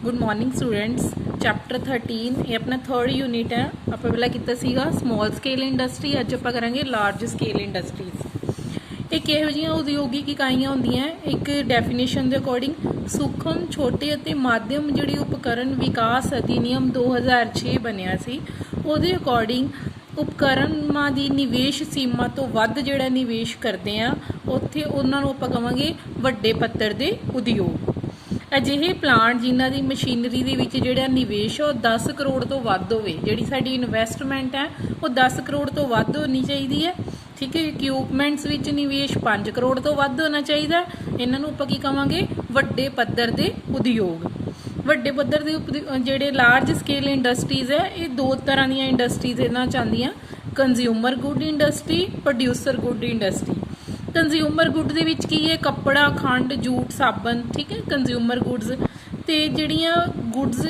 Good morning students. Chapter 13 ये अपना third unit है। आप पहला कितना सीगा स्मॉल स्केल इंडस्ट्री, अज आप करेंगे लार्ज स्केल इंडस्ट्रीज। एक यहो जिहियां उद्योगिक इकाइयां होंदियां, एक डेफिनेशन के अकॉर्डिंग सूक्ष्म छोटे ਅਤੇ माध्यम जिहड़ी उपकरण विकास अधिनियम 2006 बनिया सी, ਉਹਦੇ अकॉर्डिंग उपकरणों की निवेश सीमा तो वध जिहड़ा निवेश करते हैं उत्थे उन्हां नूं आपां कहांगे वड्डे पੱਧਰ ਦੇ उद्योग। अजिहे प्लांट जिन्हां दी मशीनरी दे विच जिहड़ा निवेश है 10 करोड़ तो वध होवे, जिहड़ी साडी इन्वेस्टमेंट है वो 10 करोड़ तो वध होनी चाहिए है। ठीक है, इक्विपमेंट्स विच निवेश 5 करोड़ तो वध होना चाहिए। इन्हां नूं आपां की कहांगे वड्डे पੱਧਰ ਦੇ उद्योग। ਵੱਡੇ ਪੱਧਰ ਦੇ ਜਿਹੜੇ ਲਾਰਜ ਸਕੇਲ ਇੰਡਸਟਰੀਜ਼ ਹੈ, ਇਹ ਦੋ ਤਰ੍ਹਾਂ ਦੀਆਂ ਇੰਡਸਟਰੀਜ਼ ਇਹਨਾਂ ਚ ਆਉਂਦੀਆਂ, consumer good industry, producer good industry. Consumer good ਦੇ ਵਿੱਚ ਕੀ ਹੈ, ਕੱਪੜਾ, ਖੰਡ, ਜੂਟ, ਸਾਬਣ। ਠੀਕ ਹੈ, ਕੰਜ਼ਿਊਮਰ ਗੁੱਡਸ। ਤੇ ਜਿਹੜੀਆਂ ਗੁੱਡਸ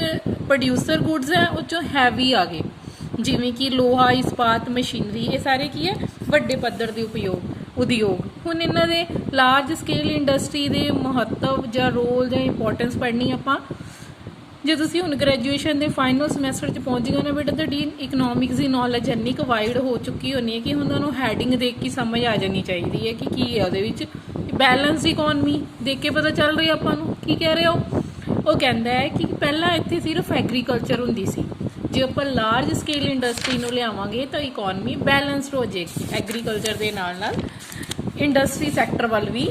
ਪ੍ਰੋਡਿਊਸਰ ਗੁੱਡਸ ਹੈ ਉਹ ਚੋਂ ਹੈਵੀ ਆ ਗਏ, ਜਿਵੇਂ ਕਿ ਲੋਹਾ, ਇਸਪਾਤ, ਮਸ਼ੀਨਰੀ। ਇਹ ਸਾਰੇ ਕੀ ਹੈ, ਵੱਡੇ ਪੱਧਰ ਦੇ ਉਦਯੋਗ। ਹੁਣ ਇਹਨਾਂ ਦੇ ਲਾਰਜ ਸਕੇਲ ਇੰਡਸਟਰੀ ਦੇ ਮਹੱਤਵ ਜਾਂ ਰੋਲ ਜਾਂ ਇੰਪੋਰਟੈਂਸ ਪੜ੍ਹਨੀ ਆਪਾਂ। ਜੇ ਤੁਸੀਂ ਹੁਣ ਗ੍ਰੈਜੂਏਸ਼ਨ ਦੇ ਫਾਈਨਲ ਸਮੈਸਟਰ 'ਚ ਪਹੁੰਚ ਗਏ ਨਾ ਬੇਟਾ, ਤੁਹਾਡੀ ਇਕਨੋਮਿਕਸ ਦੀ ਨੌਲੇਜ ਇੰਨੀ ਕੁ ਵਾਈਡ ਹੋ ਚੁੱਕੀ ਹੋਣੀ ਹੈ ਕਿ ਹੁਣ ਤੁਹਾਨੂੰ ਹੈਡਿੰਗ ਦੇਖ ਕੇ ਸਮਝ ਆ ਜਾਣੀ ਚਾਹੀਦੀ ਹੈ ਕਿ ਕੀ ਹੈ ਉਹਦੇ ਵਿੱਚ। ਬੈਲੈਂਸ ਇਕੋਨਮੀ ਦੇਖ ਕੇ ਪਤਾ ਚੱਲ ਰਿਹਾ ਆਪਾਂ ਨੂੰ ਕੀ ਕਹਿ ਰਹੇ ਹੋ। ਉਹ ਕਹਿੰਦਾ ਹੈ ਕਿ ਪਹਿਲਾਂ ਇੱਥੇ ਸਿਰਫ ਐਗਰੀਕਲਚਰ ਹੁੰਦੀ ਸੀ, ਜੇ ਆਪਾਂ ਲਾਰਜ ਸਕੇਲ ਇੰਡਸਟਰੀ ਨੂੰ ਲਿਆਵਾਂਗੇ ਤਾਂ ਇਕੋਨਮੀ ਬੈਲੈਂਸਡ ਹੋ ਜਾਏਗੀ। ਐਗਰੀਕਲਚਰ ਦੇ ਨਾਲ ਨਾਲ ਇੰਡਸਟਰੀ ਸੈਕਟਰ ਵੱਲ ਵੀ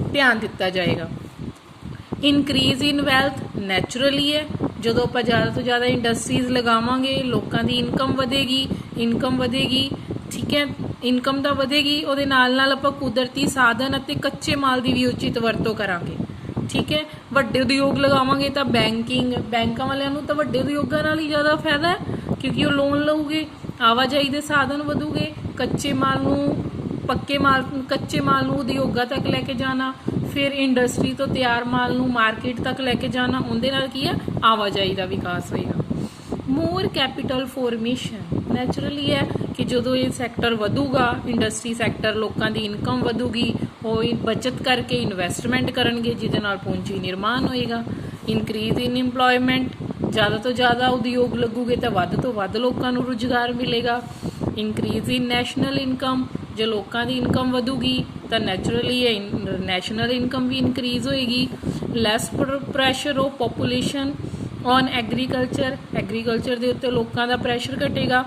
ਧਿਆਨ ਦਿੱਤਾ ਜਾਏਗਾ। ਇਨਕਰੀਜ਼ ਇਨ ਵੈਲਥ ਨੈਚੁਰਲੀ ਹੈ, ਜਦੋਂ ਆਪਾਂ ਜ਼ਿਆਦਾ ਤੋਂ ਜ਼ਿਆਦਾ ਇੰਡਸਟਰੀਜ਼ ਲਗਾਵਾਂਗੇ ਲੋਕਾਂ ਦੀ ਇਨਕਮ ਵਧੇਗੀ। ਠੀਕ ਹੈ, ਇਨਕਮ ਤਾਂ ਵਧੇਗੀ, ਉਹਦੇ ਨਾਲ ਆਪਾਂ ਕੁਦਰਤੀ ਸਾਧਨ ਅਤੇ ਕੱਚੇ ਮਾਲ ਦੀ ਵੀ ਉਚਿਤ ਵਰਤੋਂ ਕਰਾਂਗੇ। ਠੀਕ ਹੈ, ਵੱਡੇ ਉਦਯੋਗ ਲਗਾਵਾਂਗੇ ਤਾਂ ਬੈਂਕਾਂ ਵਾਲਿਆਂ ਨੂੰ ਤਾਂ ਵੱਡੇ ਉਦਯੋਗਾਂ ਨਾਲ ਹੀ ਜ਼ਿਆਦਾ ਫਾਇਦਾ ਹੈ, ਕਿਉਂਕਿ ਉਹ ਲੋਨ ਲਊਗੇ, ਆਵਾਜਾਈ ਦੇ ਸਾਧਨ ਵਧੂਗੇ, ਕੱਚੇ ਮਾਲ ਨੂੰ ਉਦਯੋਗਾਂ ਤੱਕ ਲੈ ਕੇ ਜਾਣਾ, ਫਿਰ ਇੰਡਸਟਰੀ ਤੋਂ ਤਿਆਰ ਮਾਲ ਨੂੰ ਮਾਰਕੀਟ ਤੱਕ ਲੈ ਕੇ ਜਾਣਾ, ਉਹਦੇ ਨਾਲ ਕੀ ਹੈ, ਆਵਾਜਾਈ ਦਾ ਵਿਕਾਸ ਹੋਏਗਾ। ਮੋਰ ਕੈਪੀਟਲ ਫੋਰਮੇਸ਼ਨ ਨੈਚੁਰਲੀ ਹੈ ਕਿ ਜਦੋਂ ਇਹ ਸੈਕਟਰ ਵਧੂਗਾ, ਇੰਡਸਟਰੀ ਸੈਕਟਰ, ਲੋਕਾਂ ਦੀ ਇਨਕਮ ਵਧੂਗੀ, ਉਹ ਬਚਤ ਕਰਕੇ ਇਨਵੈਸਟਮੈਂਟ ਕਰਨਗੇ, ਜਿਹਦੇ ਨਾਲ ਪੂੰਜੀ ਨਿਰਮਾਣ ਹੋਏਗਾ। ਇਨਕਰੀਜ਼ ਇਨ ਇੰਪਲੋਇਮੈਂਟ, ਜ਼ਿਆਦਾ ਤੋਂ ਜ਼ਿਆਦਾ ਉਦਯੋਗ ਲੱਗੂਗੇ ਤਾਂ ਵੱਧ ਤੋਂ ਵੱਧ ਲੋਕਾਂ ਨੂੰ ਰੁਜ਼ਗਾਰ ਮਿਲੇਗਾ। ਇਨਕਰੀਜ਼ ਇਨ ਨੈਸ਼ਨਲ ਇਨਕਮ, ਜੇ ਲੋਕਾਂ ਦੀ ਇਨਕਮ ਵਧੂਗੀ ਤਾਂ ਨੈਚੁਰਲੀ ਨੈਸ਼ਨਲ ਇਨਕਮ ਵੀ ਇਨਕਰੀਜ਼ ਹੋਏਗੀ। Less pressure of population on agriculture ਦੇ ਉੱਤੇ ਲੋਕਾਂ ਦਾ ਪ੍ਰੈਸ਼ਰ ਘਟੇਗਾ।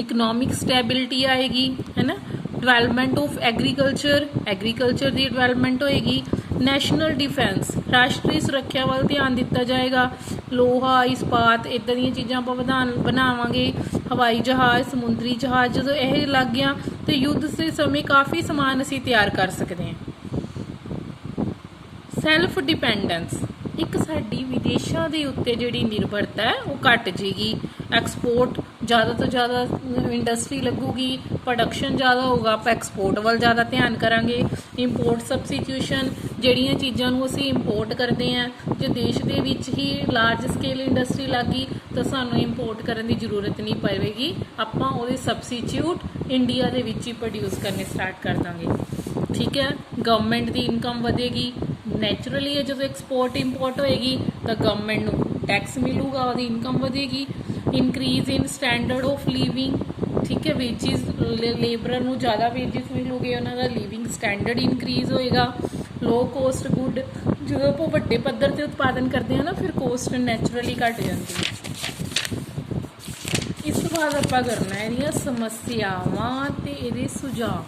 ਇਕਨੋਮਿਕ ਸਟੈਬਿਲਿਟੀ ਆਏਗੀ, ਹੈ ਨਾ। ਡਿਵੈਲਪਮੈਂਟ ਆਫ ਐਗਰੀਕਲਚਰ ਦੀ ਡਿਵੈਲਪਮੈਂਟ ਹੋਏਗੀ। ਨੈਸ਼ਨਲ ਡਿਫੈਂਸ, ਰਾਸ਼ਟਰੀ ਸੁਰੱਖਿਆ ਵੱਲ ਧਿਆਨ ਦਿੱਤਾ ਜਾਏਗਾ। ਲੋਹਾ, ਇਸਪਾਤ, ਇੱਦਾਂ ਦੀਆਂ ਚੀਜ਼ਾਂ ਆਪਾਂ ਬਣਾਵਾਂਗੇ। ਹਵਾਈ ਜਹਾਜ਼, ਸਮੁੰਦਰੀ ਜਹਾਜ਼, ਜਦੋਂ ਇਹ ਲੱਗ ਗਿਆ ਤਾਂ ਯੁੱਧ ਦੇ ਸਮੇਂ ਕਾਫੀ ਸਮਾਨ ਅਸੀਂ ਤਿਆਰ ਕਰ ਸਕਦੇ ਹਾਂ। ਸੈਲਫ ਡਿਪੈਂਡੈਂਸ, ਇੱਕ ਸਾਡੀ ਵਿਦੇਸ਼ਾਂ ਦੇ ਉੱਤੇ ਜਿਹੜੀ ਨਿਰਭਰਤਾ ਹੈ ਉਹ ਘਟ ਜਾਏਗੀ। ਐਕਸਪੋਰਟ, ਜ਼ਿਆਦਾ ਤੋਂ ਜ਼ਿਆਦਾ ਇੰਡਸਟਰੀ ਲੱਗੂਗੀ, ਪ੍ਰੋਡਕਸ਼ਨ ਜ਼ਿਆਦਾ ਹੋਊਗਾ, ਆਪਾਂ ਐਕਸਪੋਰਟ ਵੱਲ ਜ਼ਿਆਦਾ ਧਿਆਨ ਕਰਾਂਗੇ। ਇੰਪੋਰਟ ਸਬਸਟੀਟਿਊਸ਼ਨ, ਜਿਹੜੀਆਂ ਚੀਜ਼ਾਂ ਨੂੰ ਅਸੀਂ ਇੰਪੋਰਟ ਕਰਦੇ ਹਾਂ, ਜੇ ਦੇਸ਼ ਦੇ ਵਿੱਚ ਹੀ ਲਾਰਜ ਸਕੇਲ ਇੰਡਸਟਰੀ ਲੱਗ ਗਈ ਤਾਂ ਸਾਨੂੰ ਇੰਪੋਰਟ ਕਰਨ ਦੀ ਜ਼ਰੂਰਤ ਨਹੀਂ ਪਵੇਗੀ, ਆਪਾਂ ਉਹਦੇ ਸਬਸਟੀਟਿਊਟ ਇੰਡੀਆ ਦੇ ਵਿੱਚ ਹੀ ਪ੍ਰੋਡਿਊਸ ਕਰਨੇ ਸਟਾਰਟ ਕਰ ਦਾਂਗੇ। ਠੀਕ ਹੈ, ਗਵਰਨਮੈਂਟ ਦੀ ਇਨਕਮ ਵਧੇਗੀ। ਨੈਚੁਰਲੀ ਹੈ, ਜਦੋਂ ਐਕਸਪੋਰਟ ਇੰਪੋਰਟ ਹੋਏਗੀ ਤਾਂ ਗਵਰਨਮੈਂਟ ਨੂੰ ਟੈਕਸ ਮਿਲੂਗਾ, ਉਹਦੀ ਇਨਕਮ ਵਧੇਗੀ। Increase in standard of living, ਠੀਕ ਹੈ, ਵੇਜਿਸ, ਲੇਬਰਰ ਨੂੰ ਜ਼ਿਆਦਾ ਵੇਜਿਸ ਮਿਲੂਗੇ, ਉਹਨਾਂ ਦਾ ਲਿਵਿੰਗ ਸਟੈਂਡਰਡ ਇਨਕਰੀਜ਼ ਹੋਏਗਾ। ਲੋ ਕੋਸਟ ਗੁੱਡ, ਜਦੋਂ ਆਪਾਂ ਵੱਡੇ ਪੱਧਰ 'ਤੇ ਉਤਪਾਦਨ ਕਰਦੇ ਹਾਂ ਨਾ, ਫਿਰ ਕੋਸਟ ਨੈਚੁਰਲੀ ਘੱਟ ਜਾਂਦੀ ਹੈ। ਇਸ ਤੋਂ ਬਾਅਦ ਆਪਾਂ ਕਰਨਾ ਇਹਦੀਆਂ ਸਮੱਸਿਆਵਾਂ ਅਤੇ ਇਹਦੇ ਸੁਝਾਅ।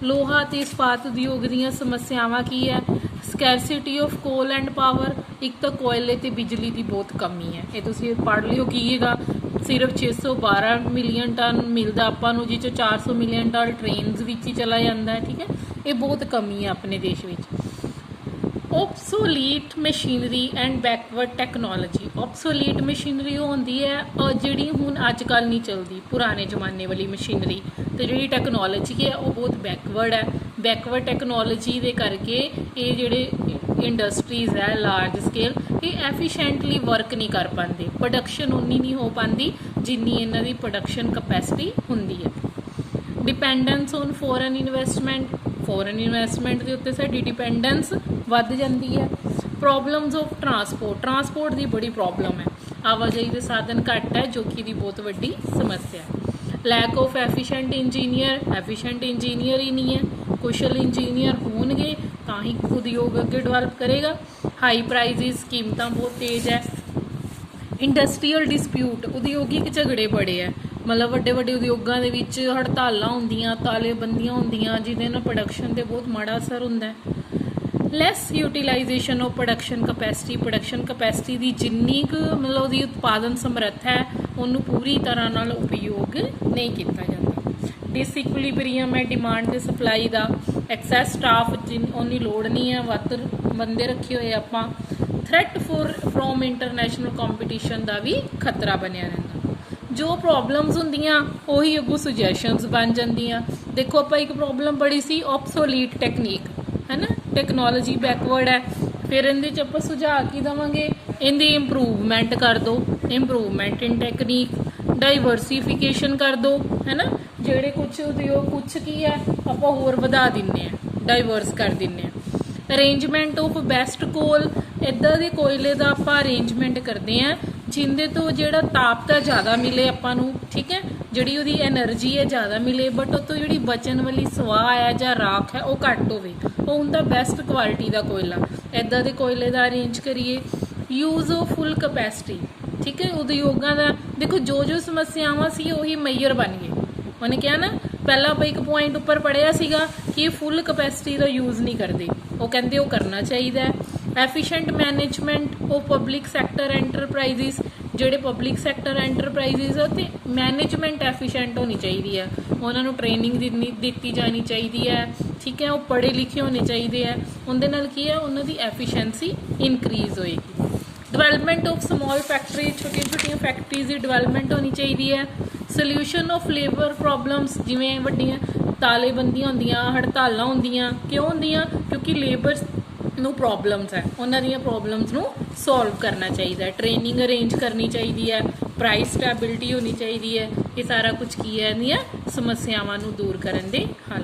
ਲੋਹਾ ਅਤੇ ਇਸਪਾਤ ਉਦਯੋਗ ਦੀਆਂ ਸਮੱਸਿਆਵਾਂ ਕੀ ਹੈ? ਸਕੈਰਸਿਟੀ ਆਫ ਕੋਲ ਐਂਡ ਪਾਵਰ, ਇੱਕ ਤਾਂ ਕੋਇਲੇ ਅਤੇ ਬਿਜਲੀ ਦੀ ਬਹੁਤ ਕਮੀ ਹੈ। ਇਹ ਤੁਸੀਂ ਪੜ੍ਹ ਲਿਓ ਕੀ ਹੈਗਾ। ਸਿਰਫ 612 ਮਿਲੀਅਨ ਟਨ ਮਿਲਦਾ ਆਪਾਂ ਨੂੰ, ਜਿਸ 'ਚ 400 ਮਿਲੀਅਨ ਟਨ ਟ੍ਰੇਨਸ ਵਿੱਚ ਹੀ ਚਲਾ ਜਾਂਦਾ ਹੈ। ਠੀਕ ਹੈ, ਇਹ ਬਹੁਤ ਕਮੀ ਹੈ ਆਪਣੇ ਦੇਸ਼ ਵਿੱਚ। Obsolete machinery and backward technology, obsolete machinery ਉਹ ਹੁੰਦੀ ਹੈ ਜਿਹੜੀ ਹੁਣ ਅੱਜ ਕੱਲ੍ਹ ਨਹੀਂ ਚੱਲਦੀ, ਪੁਰਾਣੇ ਜ਼ਮਾਨੇ ਵਾਲੀ ਮਸ਼ੀਨਰੀ। ਅਤੇ ਜਿਹੜੀ ਟੈਕਨੋਲੋਜੀ ਹੈ ਉਹ ਬਹੁਤ ਬੈਕਵਰਡ ਹੈ। ਬੈਕਵਰਡ ਟੈਕਨੋਲੋਜੀ ਦੇ ਕਰਕੇ ਇਹ ਜਿਹੜੇ ਇੰਡਸਟਰੀਜ਼ ਹੈ ਲਾਰਜ ਸਕੇਲ, ਇਹ ਐਫੀਸ਼ੈਂਟਲੀ ਵਰਕ ਨਹੀਂ ਕਰ ਪਾਉਂਦੇ, ਪ੍ਰੋਡਕਸ਼ਨ ਉਨੀ ਨਹੀਂ ਹੋ ਪਾਉਂਦੀ ਜਿੰਨੀ ਇਹਨਾਂ ਦੀ ਪ੍ਰੋਡਕਸ਼ਨ ਕਪੈਸਿਟੀ ਹੁੰਦੀ ਹੈ। ਡਿਪੈਂਡੈਂਸ ਔਨ ਫੋਰਨ ਇਨਵੈਸਟਮੈਂਟ ਦੇ ਉੱਤੇ ਸਾਡੀ ਡਿਪੈਂਡੈਂਸ ਵੱਧ ਜਾਂਦੀ ਹੈ। प्रॉब्लम्स ऑफ ट्रांसपोर्ट की बड़ी प्रॉब्लम है, आवाजाही के साधन घट है जो कि बहुत वड्डी समस्या है। लैक ऑफ एफिशेंट इंजीनियर ही नहीं है, कुशल इंजीनियर होणगे तां ही उद्योग अगे डिवेलप करेगा। हाई प्राइजिस, कीमत बहुत तेज है। इंडस्ट्रीयल डिस्प्यूट, उद्योगिक झगड़े बड़े है, मतलब वड्डे वड्डे उद्योगों के विच हड़तालां होंदियां, तालेबंदियां होंदियां जिहदे नाल प्रोडक्शन ते बहुत माड़ा असर हुंदा है। Lace utilisation of production capacity की जिन्नी क मतलब उसकी उत्पादन समर्थ है उन्होंने पूरी तरह नाल उपयोग नहीं किया जाता। डिसइक्विलिब्रियम है डिमांड ते सप्लाई का, एक्सैस स्टाफ उन्नी लोड़ नहीं है, वध बंदे रखे हुए आपां। थ्रैट फ्रॉम इंटरनेशनल कंपीटिशन का भी खतरा बनिया रहता। जो प्रॉब्लम्स होंदियां उही अगों सुजैशनस बन जांदियां। देखो आपां एक प्रॉब्लम पढ़ी सी ऑब्सोलीट टेक्नीक, है ना, टैक्नोलॉजी बैकवर्ड है, फिर इहदे च आपां सुझाव की देवांगे, इहदी इंप्रूवमेंट कर दो, इंप्रूवमेंट इन टेक्नीक, डाइवर्सीफिकेशन कर दो, है ना, जेड़े कुछ उद्योग कुछ की है आपां होर वधा दिन्ने आ, डाइवर्स कर दिन्ने आ। अरेंजमेंट ऑफ बेस्ट कोल, इदां दे कोयले का आपां अरेंजमेंट करते हैं जिंदे तो जिहड़ा तापता ज़्यादा मिले आपां नूं, ठीक है, जिहड़ी उहदी एनर्जी है ज़्यादा मिले बट उतों जिहड़ी बचन वाली सवाह है जां राख है वह घट होवे, वो हुंदा बेस्ट क्वालिटी का कोयला। इदां दे कोयले का अरेंज करिए। यूज़ ऑफ फुल कैपेसिटी, ठीक है, उद्योगां दा देखो जो समस्यावां सी उही मेजर बन गए। उन्हें कहा ना पहला आप एक पॉइंट उपर पढ़िया सीगा कि फुल कैपेसिटी का यूज़ नहीं करते, वो कहते वो करना चाहिए। Efficient management of public sector enterprises, जोड़े पब्लिक सैक्टर एंटरप्राइजिज है मैनेजमेंट एफिशेंट होनी चाहिए है, उन्होंने ट्रेनिंग दी जानी चाहिए है, ठीक है, वो पढ़े लिखे होने चाहिए है, उनके नाल की है उन्होंने एफिशेंसी इनक्रीज होएगी। डिवेलपमेंट ऑफ स्मॉल फैक्ट्री, छोटी छोटी फैक्ट्रीज की डिवेलपमेंट होनी चाहिए है। सोल्यूशन ऑफ लेबर प्रॉब्लम्स, जिमें वड्डियां तालेबंदियां होंदियां, हड़तालां होंदियां, क्यों होंदियां, क्योंकि लेबर नूं प्रॉब्लम्स है, उन्हां दीयां प्रॉब्लम्स नूं सॉल्व करना चाहिए है, ट्रेनिंग अरेंज करनी चाहिए है, प्राइस स्टैबिलिटी होनी चाहिए है, ये सारा कुछ की है इहदियां समस्यावां नूं दूर करन दे हल।